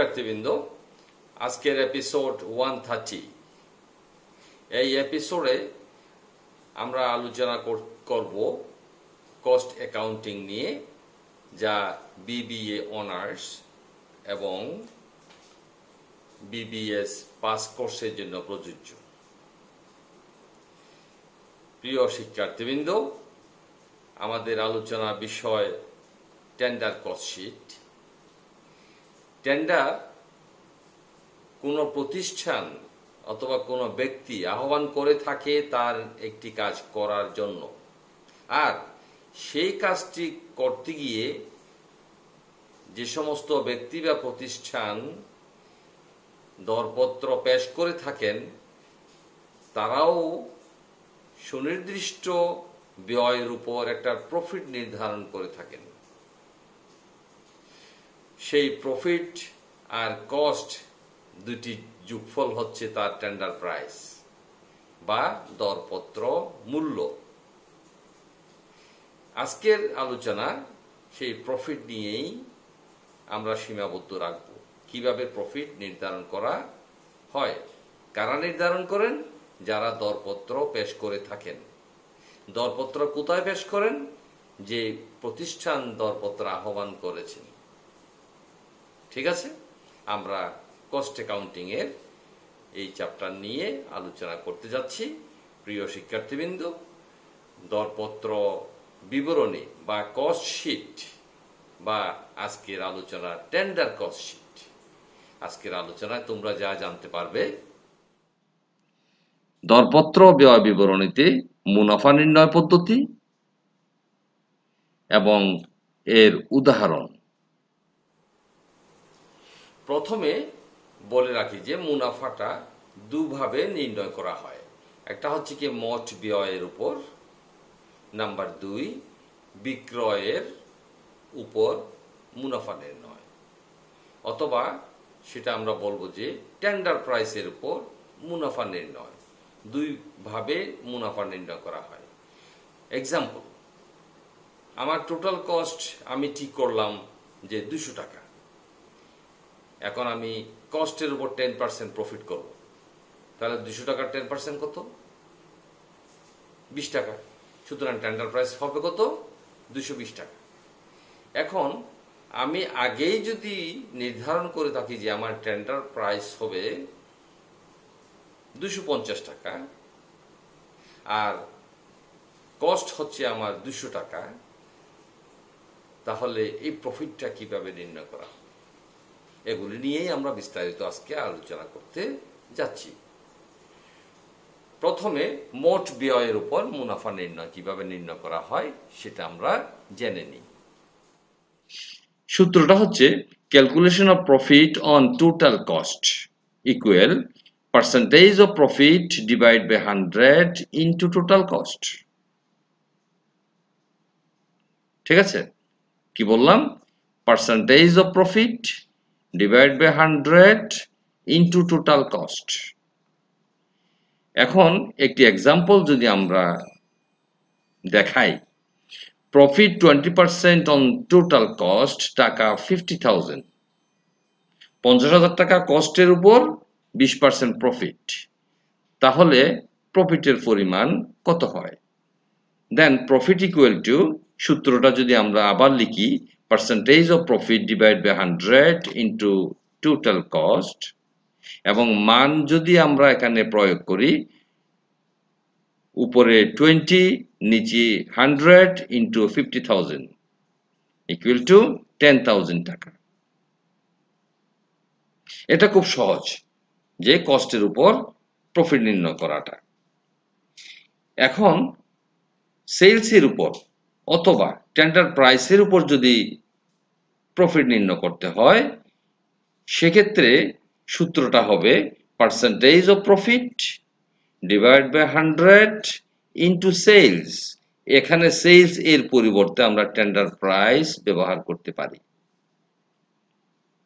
শিক্ষার্থীবৃন্দ, আজকের এপিসোড 130। এই এপিসোডে আমরা আলোচনা করব কস্ট অ্যাকাউন্টিং নিয়ে, যা বিবিএ অনার্স এবং বিবিএস পাস কোর্সের জন্য প্রযোজ্য। প্রিয় শিক্ষার্থীবৃন্দ, আমাদের আলোচনা বিষয় টেন্ডার কস্ট শিট। টেন্ডার কোনো প্রতিষ্ঠান অথবা কোনো ব্যক্তি আহ্বান করে থাকে তার একটি কাজ করার জন্য, আর সেই কাজটি করতে গিয়ে যে সমস্ত ব্যক্তি বা প্রতিষ্ঠান দরপত্র পেশ করে থাকেন তারাও সুনির্দিষ্ট ব্যয়ের উপর একটা প্রফিট নির্ধারণ করে থাকেন। সেই প্রফিট আর কস্ট দুটি যোগফল হচ্ছে তার টেন্ডার প্রাইস বা দরপত্র মূল্য। আজকের আলোচনা সেই প্রফিট নিয়েই আমরা সীমাবদ্ধ রাখব। কিভাবে প্রফিট নির্ধারণ করা হয়, কারা নির্ধারণ করেন? যারা দরপত্র পেশ করে থাকেন। দরপত্র কোথায় পেশ করেন? যে প্রতিষ্ঠান দরপত্র আহ্বান করেছেন। ঠিক আছে, আমরা কস্ট অ্যাকাউন্টিং এর এই চ্যাপ্টার নিয়ে আলোচনা করতে যাচ্ছি। প্রিয় শিক্ষার্থীবৃন্দ, দরপত্র বিবরণী বা কস্ট শিট বা আজকের আলোচনা টেন্ডার কস্ট শিট। আজকের আলোচনায় তোমরা যা জানতে পারবে: দরপত্র ব্যয় বিবরণীতে মুনাফা নির্ণয় পদ্ধতি এবং এর উদাহরণ। প্রথমে বলে রাখি যে মুনাফাটা দুভাবে নির্ণয় করা হয়। একটা হচ্ছে কি মোট ব্যয়ের উপর, নাম্বার 2 বিক্রয়ের উপর মুনাফা নির্ণয়, অথবা সেটা আমরা বলবো যে টেন্ডার প্রাইসের উপর মুনাফা নির্ণয়। দুই ভাবে মুনাফা নির্ণয় করা হয়। এক্সাম্পল, আমার টোটাল কস্ট আমি ঠিক করলাম যে 200 টাকা। এখন আমি কস্টের উপর 10% প্রফিট করব, তাহলে 200 টাকার 10% কত? 20 টাকা। সুতরাং টেন্ডার প্রাইস হবে কত? 220 টাকা। এখন আমি আগেই যদি নির্ধারণ করে থাকি যে আমার টেন্ডার প্রাইস হবে 250 টাকা আর কস্ট হচ্ছে আমার 200 টাকা, তাহলে এই প্রফিটটা কিভাবে নির্ণয় করা? এগুলি নিয়েই আমরা বিস্তারিত আজকে আলোচনা করতে যাচ্ছি। প্রথমে মোট ব্যয়ের উপর মুনাফা নির্ণয় কিভাবে নির্ণয় করা হয় সেটা আমরা জেনে নিই। সূত্রটা হচ্ছে calculation of profit on total cost equal percentage of profit divide by 100 into total cost. ঠিক আছে, কি বললাম? Percentage of profit divide by 100 into total cost. এখন একটি এক্সাম্পল যদি আমরা দেখাই, প্রফিট 20% অন টোটাল কস্ট টাকা 50,000। 50,000 টাকা কস্টের উপর 20% প্রফিট, তাহলে প্রফিটের পরিমাণ কত হয়? দেন প্রফিট ইকুয়াল টু, সূত্রটা যদি আমরা আবার লিখি, percentage of profit divide by 100 into total cost, এবং মান যদি আমরা এখানে প্রয়োগ করি, উপরে 20 নিচে 100 ইন্টু 50,000 ইকুয়াল টু 10,000 টাকা। এটা খুব সহজ যে কস্টের উপর প্রফিট নির্ণয় করাটা। এখন সেলসের উপর অথবা টেন্ডার প্রাইসের উপর যদি প্রফিট নির্ণয় করতে হয়, সেক্ষেত্রে সূত্রটা হবে percentage of profit divide by 100 into sales. এখানে সেলস এর পরিবর্তে আমরা টেন্ডার প্রাইস ব্যবহার করতে পারি।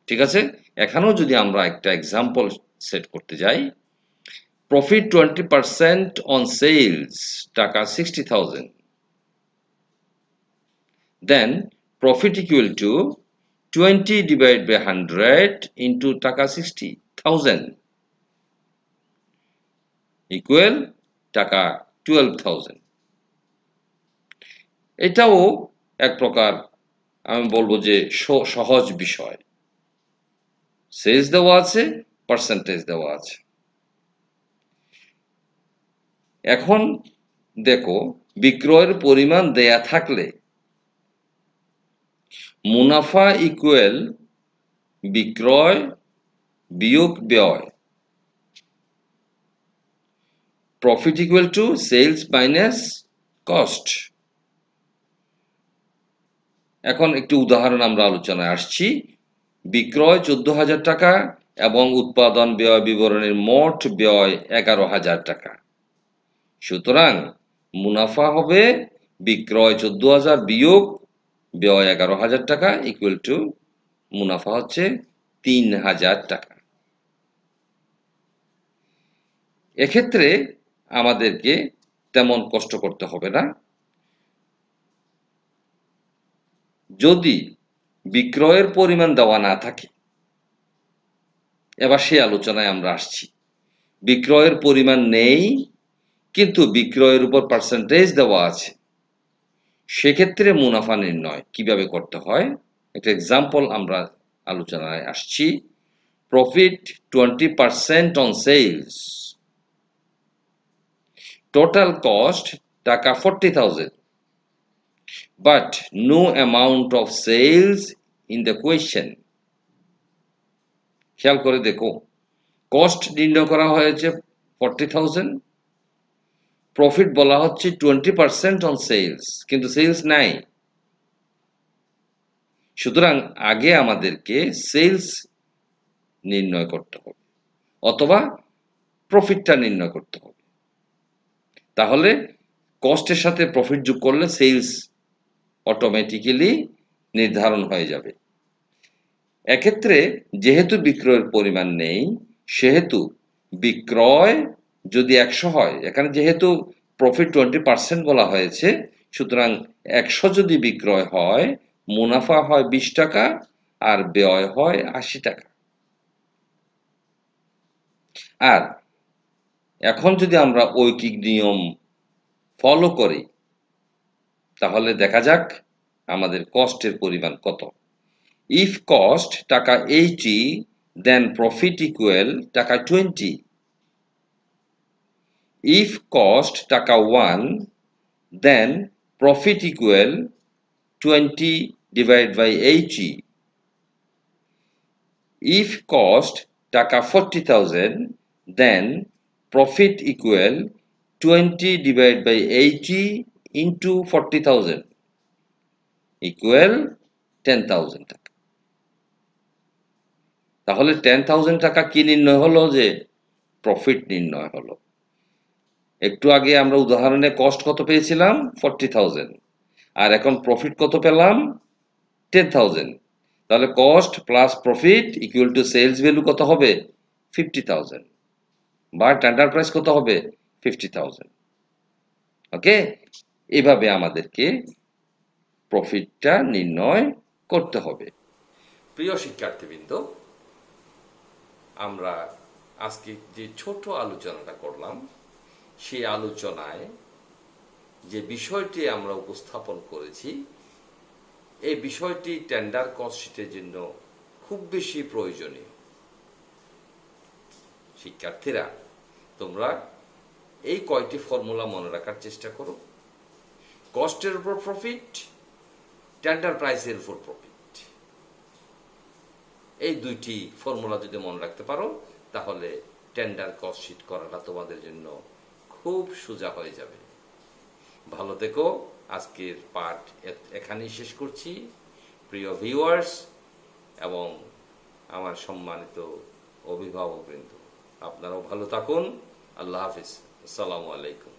ঠিক আছে, এখানেও যদি আমরা একটা এক্সাম্পল সেট করতে যাই, প্রফিট 20% অন সেলস টাকা 60,000, then profit equal to 20 divided by 100 into টাকা 60,000 equal টাকা 12,000। এটাও এক প্রকার আমি বলবো যে সহজ বিষয়। সেলস দেওয়া আছে, পার্সেন্টেজ দেওয়া আছে। এখন দেখো, বিক্রয়ের পরিমাণ দেয়া থাকলে মুনাফা ইকুয়াল বিক্রয় বিয়োগ ব্যয়, profit equal to sales minus cost. এখন একটি উদাহরণ আমরা আলোচনায় আসছি। বিক্রয় 14,000 টাকা এবং উৎপাদন ব্যয় বিবরণীর মোট ব্যয় 11,000 টাকা। সুতরাং মুনাফা হবে বিক্রয় 14,000 বিয়োগ ব্যয় 11,000 টাকা ইকুয়াল টু মুনাফা হচ্ছে 3,000 টাকা। এক্ষেত্রে আমাদেরকে তেমন কষ্ট করতে হবে না। যদি বিক্রয়ের পরিমাণ দেওয়া না থাকে, এবার সেই আলোচনায় আমরা আসছি। বিক্রয়ের পরিমাণ নেই কিন্তু বিক্রয়ের উপর পার্সেন্টেজ দেওয়া আছে, সেক্ষেত্রে মুনাফা নির্ণয় কিভাবে করতে হয় একটা এক্সাম্পল আমরা আলোচনায় আসছি। Profit 20% on sales, total cost টাকা 40,000, but no amount of sales in the question. খেয়াল করে দেখো, কস্ট নির্ণয় করা হয়েছে 40,000, প্রফিট বলা হচ্ছে 20% অন সেলস, কিন্তু সেলস নাই। সুতরাং আগে আমাদেরকে সেলস নির্ণয় করতে হবে অথবা প্রফিটটা নির্ণয় করতে হবে। তাহলে কস্টের সাথে প্রফিট যোগ করলে সেলস অটোমেটিক্যালি নির্ধারণ হয়ে যাবে। এক্ষেত্রে যেহেতু বিক্রয়ের পরিমাণ নেই, সেহেতু বিক্রয় যদি 100 হয়, এখানে যেহেতু প্রফিট 20% বলা হয়েছে, সুতরাং 100 যদি বিক্রয় হয়, মুনাফা হয় 20 টাকা আর ব্যয় হয় 80 টাকা। আর এখন যদি আমরা ঐকিক নিয়ম ফলো করি, তাহলে দেখা যাক আমাদের কস্টের পরিমাণ কত। ইফ কস্ট টাকা 80, then profit equal টাকা 20. If cost টাকা 1, then profit equal 20 divided by 80. If cost টাকা 40,000, then profit equal 20 divided by 80 into 40,000 equal 10,000 টাকা। তাহলে 10,000 টাকা কি নির্ণয় হলো? যে প্রফিট নির্ণয় হলো। একটু আগে আমরা উদাহরণে কস্ট কত পেয়েছিলাম? 40,000, আর এখন প্রফিট কত পেলাম? 10,000। তাহলে cost plus profit equal to sales value কত হবে? 50,000, বা টেন্ডার প্রাইস কত হবে? 50,000। ওকে, এভাবে আমাদেরকে প্রফিটটা নির্ণয় করতে হবে। প্রিয় শিক্ষার্থীবৃন্দ, আমরা আজকে যে ছোট আলোচনাটা করলাম, সেই আলোচনায় যে বিষয়টি আমরা উপস্থাপন করেছি, এই বিষয়টি টেন্ডার কস্ট শিটের জন্য খুব বেশি প্রয়োজনীয়। শিক্ষার্থীরা, তোমরা এই কয়টি ফর্মুলা মনে রাখার চেষ্টা করো। কস্টের উপর প্রফিট, টেন্ডার প্রাইসের উপর প্রফিট, এই দুইটি ফর্মুলা যদি মনে রাখতে পারো, তাহলে টেন্ডার কস্ট শিট করাটা তোমাদের জন্য খুব সোজা হয়ে যাবে। ভালো থেকো। আজকের পাঠ এখানেই শেষ করছি। প্রিয় ভিউয়ার্স এবং আমার সম্মানিত অভিভাবকবৃন্দ, আপনারাও ভালো থাকুন। আল্লাহ হাফিজ। আসসালামু আলাইকুম।